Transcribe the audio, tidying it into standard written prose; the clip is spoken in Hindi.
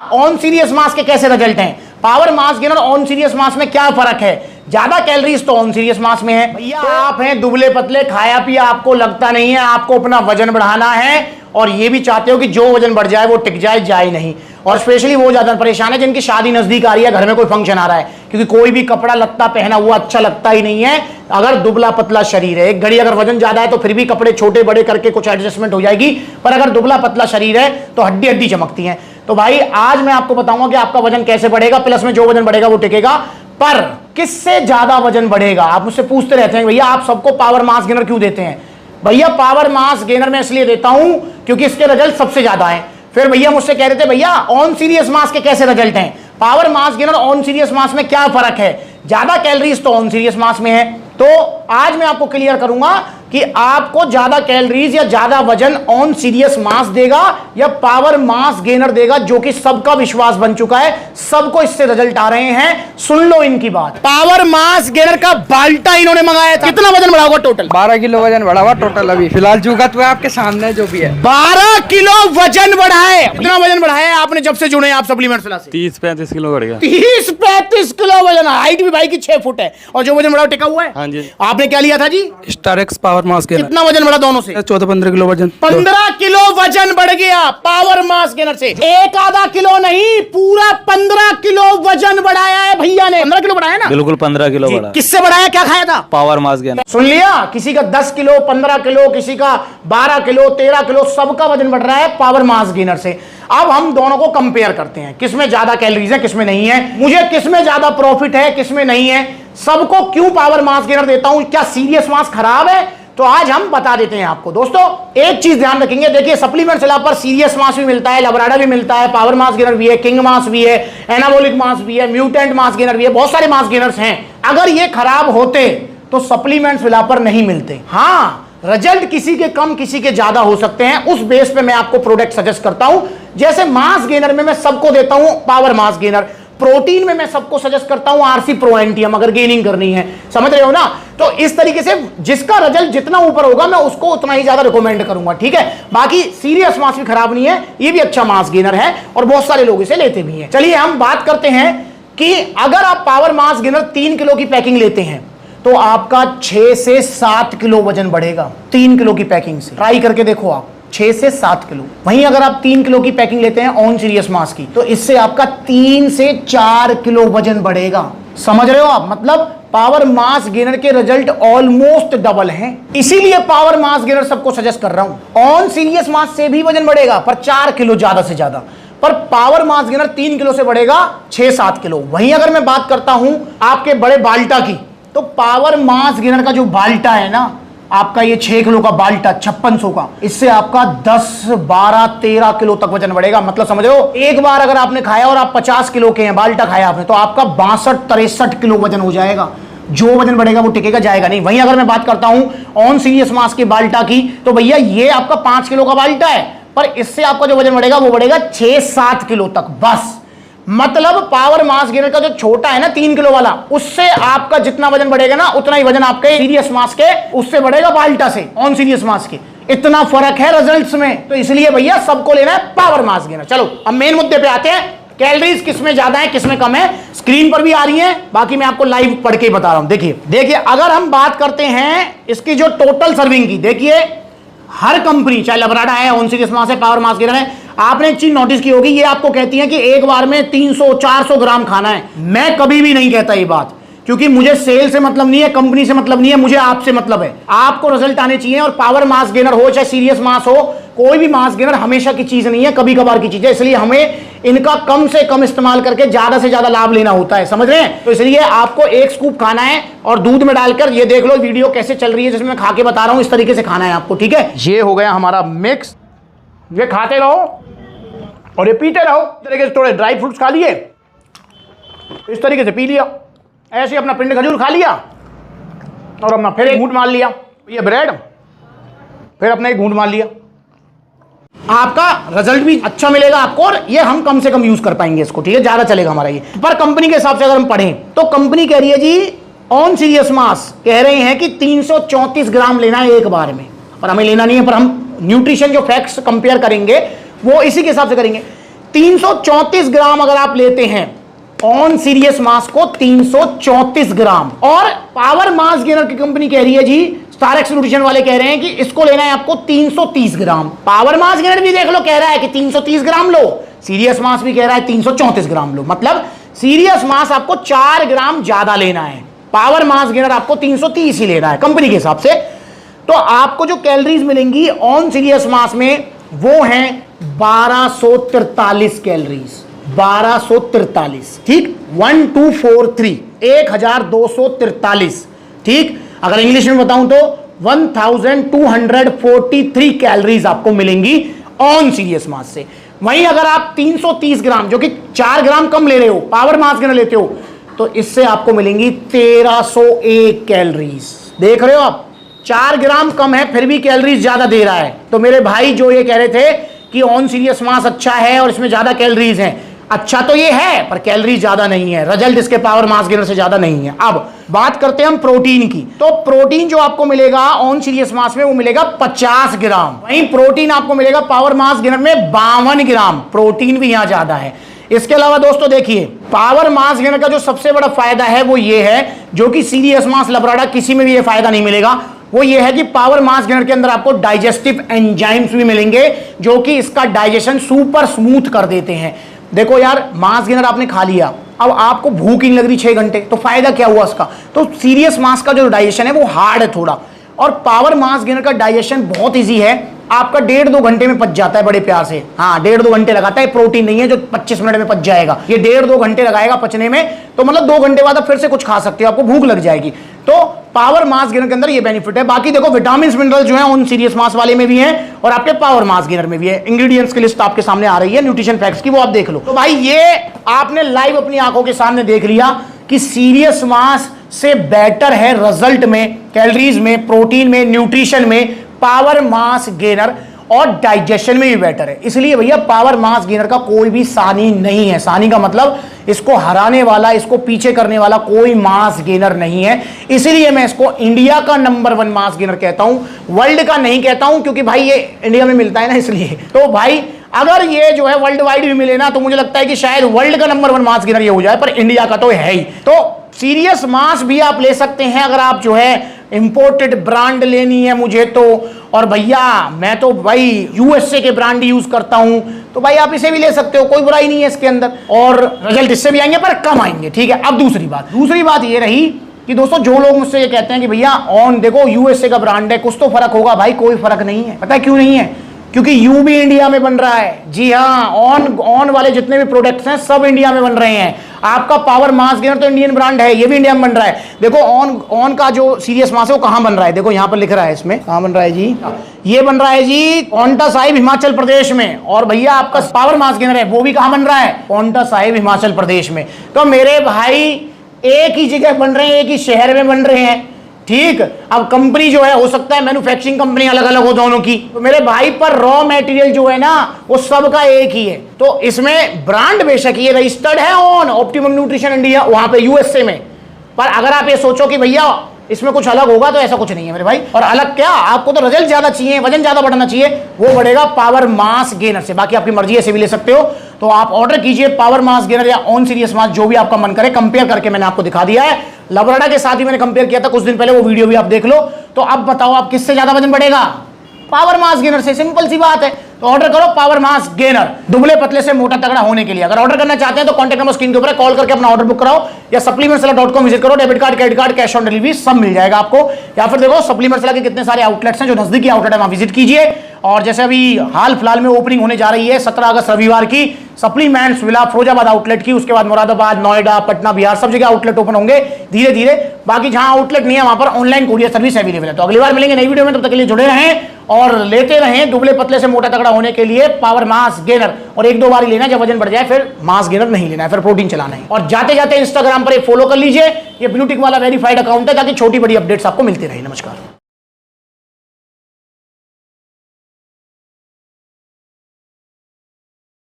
ऑन सीरियस मास के कैसे रिजल्ट हैं, power mass gainer on serious mass में क्या फर्क है। ज्यादा कैलोरीज तो ऑन सीरियस मास में है। भैया आप हैं दुबले पतले, खाया पिया आपको लगता नहीं है, आपको अपना वजन बढ़ाना है और ये भी चाहते हो कि जो वजन बढ़ जाए वो टिक जाए, जाए नहीं। और स्पेशली वो ज्यादा परेशान है जिनकी शादी नजदीक आ रही है, घर में कोई फंक्शन आ रहा है, क्योंकि कोई भी कपड़ा लत्ता पहना हुआ अच्छा लगता ही नहीं है। अगर दुबला पतला शरीर है, एक घड़ी अगर वजन ज्यादा है तो फिर भी कपड़े छोटे बड़े करके कुछ एडजस्टमेंट हो जाएगी, पर अगर दुबला पतला शरीर है तो हड्डी हड्डी चमकती है। तो भाई आज मैं आपको बताऊंगा कि आपका वजन कैसे बढ़ेगा, प्लस में जो वजन बढ़ेगा वो टिकेगा। पर किससे ज्यादा वजन बढ़ेगा, आप मुझसे पूछते रहते हैं भैया आप सबको पावर मास गेनर क्यों देते हैं। भैया पावर मास गेनर मैं इसलिए देता हूं क्योंकि इसके रिजल्ट सबसे ज्यादा हैं। फिर भैया मुझसे कह रहे थे भैया ऑन सीरियस मास के कैसे रिजल्ट हैं, power mass gainer on serious mass में क्या फर्क है। ज्यादा कैलोरीज तो ऑन सीरियस मास में है। तो आज मैं आपको क्लियर करूंगा कि आपको ज्यादा कैलोरीज या ज्यादा वजन ऑन सीरियस मास देगा या पावर मास गेनर देगा, जो कि सबका विश्वास बन चुका है, सबको इससे रिजल्ट आ रहे हैं। सुन लो इनकी बात। पावर मास गेनर का बाल्टा इन्होंने मंगाया था, कितना वजन बढ़ा होगा टोटल? 12 किलो वजन बढ़ा हुआ टोटल। अभी फिलहाल जो हुआ आपके सामने जो भी है 12 किलो वजन बढ़ा है। कितना वजन बढ़ाया है आपने जब से जुड़े आप सप्लीमेंट्स से? 30-35 किलो बढ़ गया। 30-35 किलो वजन। हाइट भी भाई की 6 फुट है और जो वजन बढ़ा टिका हुआ है। हाँ जी। आपने क्या लिया था जी? Star X power mass gainer. कितना वजन बढ़ा दोनों से? 14-15 किलो वजन। 15 किलो वजन बढ़ गया पावर मास गेनर से। एक आधा किलो नहीं, पूरा 15 किलो वजन बढ़ाया है भैया ने। 15 किलो बढ़ाया ना? बिल्कुल 15 किलो बढ़ा। किससे बढ़ाया, क्या खाया था? Power mass gainer. सुन लिया, किसी का 10 किलो 15 किलो, किसी का 12 किलो 13 किलो, सबका वजन बढ़ रहा है पावर मास गेनर से। अब हम दोनों को कंपेयर करते हैं, किसमें ज्यादा कैलोरीज है किसमें नहीं है, मुझे किसमें ज्यादा प्रॉफिट है किसमें नहीं है, सबको क्यों पावर मास गेनर देता हूं, क्या सीरियस मास खराब है, तो आज हम बता देते हैं आपको। दोस्तों एक चीज ध्यान रखेंगे, देखिए सप्लीमेंट सेला पर सीरियस मास भी मिलता है, लबराडा भी मिलता है, पावर मास गेनर भी है, किंग मास भी है, एनाबोलिक मास भी है, म्यूटेंट मास गेनर भी है, बहुत सारे मास गेनर्स हैं। अगर ये खराब होते तो सप्लीमेंट सेला पर नहीं मिलते। हाँ, रिजल्ट किसी के कम किसी के ज्यादा हो सकते हैं, उस बेस पे मैं आपको प्रोडक्ट सजेस्ट करता हूं। जैसे मास गेनर में मैं सबको देता हूं पावर मास गेनर, प्रोटीन में मैं सबको सजेस्ट करता हूं आरसी प्रो एंटियम, अगर गेनिंग करनी है, समझ रहे हो ना। तो इस तरीके से जिसका रिजल्ट जितना ऊपर होगा मैं उसको उतना ही ज्यादा रिकमेंड करूंगा, ठीक है। बाकी सीरियस मास भी खराब नहीं है, ये भी अच्छा मास गेनर है और बहुत सारे लोग इसे लेते भी हैं। चलिए हम बात करते हैं कि अगर आप पावर मास गेनर 3 किलो की पैकिंग लेते हैं तो आपका 6 से 7 किलो वजन बढ़ेगा। 3 किलो की पैकिंग से ट्राई करके देखो आप, 6 से 7 किलो। वहीं अगर आप 3 किलो की पैकिंग लेते हैं ऑन सीरियस मास की, तो इससे आपका 3 से 4 किलो वजन बढ़ेगा। समझ रहे हो आप, मतलब पावर मास गेनर के रिजल्ट ऑलमोस्ट डबल हैं। इसीलिए पावर मास गेनर सबको सजेस्ट कर रहा हूं। ऑन सीरियस मास से भी वजन बढ़ेगा पर 4 किलो ज्यादा से ज्यादा, पर पावर मास गेनर 3 किलो से बढ़ेगा 6-7 किलो। वहीं अगर मैं बात करता हूं आपके बड़े बाल्टा की, तो पावर मास गेनर का जो बाल्टा है ना आपका, ये 6 किलो का बाल्टा 5600 का, इससे आपका 10, 12, 13 किलो तक वजन बढ़ेगा। मतलब समझ रहे हो, एक बार अगर आपने खाया और आप 50 किलो के हैं, बाल्टा खाया आपने, तो आपका 62-63 किलो वजन हो जाएगा। जो वजन बढ़ेगा वो टिकेगा, जाएगा नहीं। वहीं अगर मैं बात करता हूं ऑन सीरियस मास के बाल्टा की, तो भैया ये आपका 5 किलो का बाल्टा है, पर इससे आपका जो वजन बढ़ेगा वो बढ़ेगा 6-7 किलो तक बस। मतलब पावर मास गेनर का जो छोटा है ना 3 किलो वाला, उससे आपका जितना वजन बढ़ेगा ना उतना ही वजन आपके सीरियस मास के उससे बढ़ेगा बाल्टा से, ऑन सीरियस मास के। इतना फर्क है रिजल्ट्स में, तो इसलिए भैया सबको लेना है पावर मास गेनर। चलो अब मेन मुद्दे पे आते हैं, कैलोरीज किसमें ज्यादा है किसमें कम है, स्क्रीन पर भी आ रही है, बाकी मैं आपको लाइव पढ़ के बता रहा हूं। देखिए अगर हम बात करते हैं इसकी जो टोटल सर्विंग की, देखिए हर कंपनी चाहे लबराडा है, ऑन सीरियस मास है, पावर मास गेनर है, आपने एक चीज नोटिस की होगी, ये आपको कहती है कि एक बार में 300-400 ग्राम खाना है। मैं कभी भी नहीं कहता ये बात, क्योंकि मुझे सेल से मतलब नहीं है, कंपनी से मतलब नहीं है, मुझे आपसे मतलब है। आपको रिजल्ट आने चाहिए, और पावर मास गेनर हो चाहे सीरियस मास हो, कोई भी मास गेनर हमेशा की चीज नहीं है, कभी कभार की चीज है। इसलिए हमें इनका कम से कम इस्तेमाल करके ज्यादा से ज्यादा लाभ लेना होता है, समझ रहे हैं। तो इसलिए आपको एक स्कूप खाना है और दूध में डालकर, ये देख लो वीडियो कैसे चल रही है जिसमें मैं खा के बता रहा हूं, इस तरीके से खाना है आपको, ठीक है। ये हो गया हमारा मिक्स, ये खाते रहो और ये पीते रहो। इस तरीके से थोड़े ड्राई फ्रूट्स खा लिए, इस तरीके से पी लिया, ऐसे अपना पिंड खजूर खा लिया और अपना फिर एक घूंट मार लिया, ये ब्रेड फिर अपना एक घूंट मार लिया। आपका रिजल्ट भी अच्छा मिलेगा आपको, और ये हम कम से कम यूज कर पाएंगे इसको, ठीक है, ज्यादा चलेगा हमारा ये। पर कंपनी के हिसाब से अगर हम पढ़ें तो कंपनी कह रही है जी ऑन सीरियस मास कह रहे हैं कि 334 ग्राम लेना है एक बार में, पर हमें लेना नहीं है। पर हम न्यूट्रिशन जो फैक्ट्स कंपेयर करेंगे वो इसी के हिसाब से करेंगे। 334 ग्राम अगर आप लेते हैं ऑन सीरियस मास को, 334 ग्राम, और पावर मास गेनर की कंपनी कह रही है जी, स्टारएक्स न्यूट्रिशन वाले कह रहे हैं कि इसको लेना है आपको 330 ग्राम। पावर मास गेनर भी देख लो कह रहा है कि 330 ग्राम लो, सीरियस मास भी कह रहा है 334 ग्राम लो। मतलब सीरियस मास आपको 4 ग्राम ज्यादा लेना है, पावर मास गेनर आपको 330 ही लेना है कंपनी के हिसाब से। तो आपको जो कैलोरीज मिलेंगी ऑन सीरियस मास में वो हैं 1243 कैलोरीज, 1243, ठीक, 1243, 1243, ठीक। अगर इंग्लिश में बताऊं तो 1243 कैलोरीज आपको मिलेंगी ऑन सीरियस मास से। वहीं अगर आप 330 ग्राम जो कि 4 ग्राम कम ले रहे हो, पावर मास गेनर लेते हो, तो इससे आपको मिलेंगी 1301 कैलोरीज। देख रहे हो आप, 4 ग्राम कम है फिर भी कैलोरीज ज्यादा दे रहा है। तो मेरे भाई जो ये कह रहे थे कि ऑन सीरियस मास अच्छा है और इसमें ज्यादा कैलोरीज हैं, अच्छा तो ये है पर कैलोरीज ज्यादा नहीं है, रिजल्ट इसके पावर मास गेनर से ज्यादा नहीं है। अब बात करते हैं हम प्रोटीन की। तो प्रोटीन जो आपको मिलेगा ऑन सीरियस मास में वो मिलेगा 50 ग्राम, वहीं प्रोटीन आपको मिलेगा पावर मास गेनर में 52 ग्राम, प्रोटीन भी यहां ज्यादा है। इसके अलावा दोस्तों देखिए, पावर मास गेनर का जो सबसे बड़ा फायदा है वो ये है, जो कि सीरियस मास लबराडा किसी में भी ये फायदा नहीं मिलेगा, वो ये है कि पावर मास गेनर के अंदर आपको डाइजेस्टिव एंजाइम्स भी मिलेंगे जो कि इसका डाइजेशन सुपर स्मूथ कर देते हैं। देखो यार, मास गेनर आपने खा लिया, अब आपको भूख ही लग रही 6 घंटे, तो फायदा क्या हुआ उसका? तो सीरियस मास का जो डाइजेशन है वो हार्ड है थोड़ा, और पावर मास गेनर का डाइजेशन बहुत इजी है, आपका 1.5-2 घंटे में पच जाता है बड़े प्यार से। हाँ, 1.5-2 घंटे लगाता है, प्रोटीन नहीं है जो 25 मिनट में पच जाएगा, ये 1.5-2 घंटे लगाएगा पचने में। तो मतलब 2 घंटे बाद आप फिर से कुछ खा सकते हो, आपको भूख लग जाएगी। तो पावर मास गेनर के अंदर ये बेनिफिट है। बाकी देखो विटामिन मिनरल जो है उन सीरियस मास वाले में भी है और आपके पावर मास गेनर में भी है। इंग्रेडिएंट्स की लिस्ट आपके सामने आ रही है न्यूट्रिशन फैक्ट्स की, वो आप देख लो। तो भाई ये आपने लाइव अपनी आंखों के सामने देख लिया कि सीरियस मास से बेटर है रिजल्ट में, कैलोरीज में, प्रोटीन में, न्यूट्रिशन में पावर मास गेनर, और डाइजेशन में भी बेटर है। इसलिए भैया पावर मास गेनर का कोई भी सानी नहीं है। सानी का मतलब इसको हराने वाला, इसको पीछे करने वाला कोई मास गेनर नहीं है। इसीलिए मैं इसको इंडिया का नंबर 1 मास गेनर कहता हूं, वर्ल्ड का नहीं कहता हूं, क्योंकि भाई ये इंडिया में मिलता है ना, इसलिए। तो भाई अगर ये जो है वर्ल्ड वाइड भी मिले ना, तो मुझे लगता है कि शायद वर्ल्ड का नंबर 1 मास गेनर ये हो जाए, पर इंडिया का तो है ही। तो सीरियस मास भी आप ले सकते हैं अगर आप जो है इंपोर्टेड ब्रांड लेनी है मुझे तो, और भैया मैं तो भाई यूएसए के ब्रांड यूज करता हूं, तो भाई आप इसे भी ले सकते हो, कोई बुराई नहीं है इसके अंदर, और रिजल्ट इससे भी आएंगे पर कम आएंगे, ठीक है। अब दूसरी बात ये रही कि दोस्तों जो लोग मुझसे ये कहते हैं कि भैया ऑन देखो यूएसए का ब्रांड है, कुछ तो फर्क होगा, भाई कोई फर्क नहीं है। पता है क्यों नहीं है? क्योंकि यू भी इंडिया में बन रहा है। जी हाँ, ऑन वाले जितने भी प्रोडक्ट्स हैं सब इंडिया में बन रहे हैं। आपका पावर मास गेनर तो इंडियन ब्रांड है, ये भी इंडिया में बन रहा है। देखो ऑन का जो सीरियस मास है वो कहां बन रहा है, देखो यहां पर लिख रहा है, इसमें कहां बन रहा है जी, ये बन रहा है जी पांवटा साहिब हिमाचल प्रदेश में। और भैया आपका पावर मास गेनर है वो भी कहां बन रहा है, पांवटा साहिब हिमाचल प्रदेश में। तो मेरे भाई एक ही जगह बन रहे हैं, एक ही शहर में बन रहे हैं, ठीक। अब कंपनी जो है हो सकता है मैन्युफैक्चरिंग कंपनी अलग अलग हो दोनों की, तो मेरे भाई पर रॉ मटेरियल जो है ना वो सबका एक ही है। तो इसमें ब्रांड बेशक ये रजिस्टर्ड है ऑन ऑप्टिमम न्यूट्रिशन इंडिया वहां पे यूएसए में, पर अगर आप ये सोचो कि भैया इसमें कुछ अलग होगा, तो ऐसा कुछ नहीं है मेरे भाई। और अलग क्या, आपको तो रिजल्ट ज्यादा चाहिए, वजन ज्यादा बढ़ाना चाहिए, वो बढ़ेगा पावर मास गेनर से। बाकी आपकी मर्जी ऐसे भी ले सकते हो। तो आप ऑर्डर कीजिए पावर मास गेनर या ऑन सीरियस मास, जो भी आपका मन करे। कंपेयर करके मैंने आपको दिखा दिया है, लबराडा के साथ ही मैंने कंपेयर किया था कुछ दिन पहले, वो वीडियो भी आप देख लो। तो अब बताओ आप किससे ज्यादा वजन बढ़ेगा? पावर मास गेनर से, सिंपल सी बात है। तो ऑर्डर करो पावर मास गेनर, दुबले पतले से मोटा तगड़ा होने के लिए। अगर ऑर्डर करना चाहते हैं तो कॉन्टैक्ट नंबर स्क्रीन के ऊपर है, कॉल करके अपना ऑर्डर बुक कराओ, या supplementsala.com विजिट करो, debit card, credit card, cash on delivery सब मिल जाएगा आपको। या फिर देखो सप्लीमेंट्स के कितने सारे आउटलेट्स हैं, जो नजदीकी आउटलेट है वहां विजिट कीजिए। और जैसे अभी हाल फिलहाल में ओपनिंग होने जा रही है 17 अगस्त रविवार की, सप्लीमेंट्स विला फिरोजाबाद आउटलेट की, उसके बाद मुरादाबाद, नोएडा, पटना, बिहार, सब जगह आउटलेट ओपन होंगे धीरे धीरे। बाकी जहां आउटलेट नहीं है वहां पर ऑनलाइन कोरियर सर्विस अवेलेबल है। तो अगली बार मिलेंगे नई वीडियो में, तब तक के लिए जुड़े रहें और लेते रहें दुबले पतले से मोटा तगड़ा होने के लिए पावर मास गेनर। और 1-2 बार ही लेना, जब वजन बढ़ जाए फिर मास गेनर नहीं लेना है, फिर प्रोटीन चलाना है। और जाते जाते इंस्टाग्राम पर एक फॉलो कर लीजिए, ये ब्लू टिक वाला वेरीफाइड अकाउंट है, ताकि छोटी बड़ी अपडेट्स आपको मिलती रहे। नमस्कार।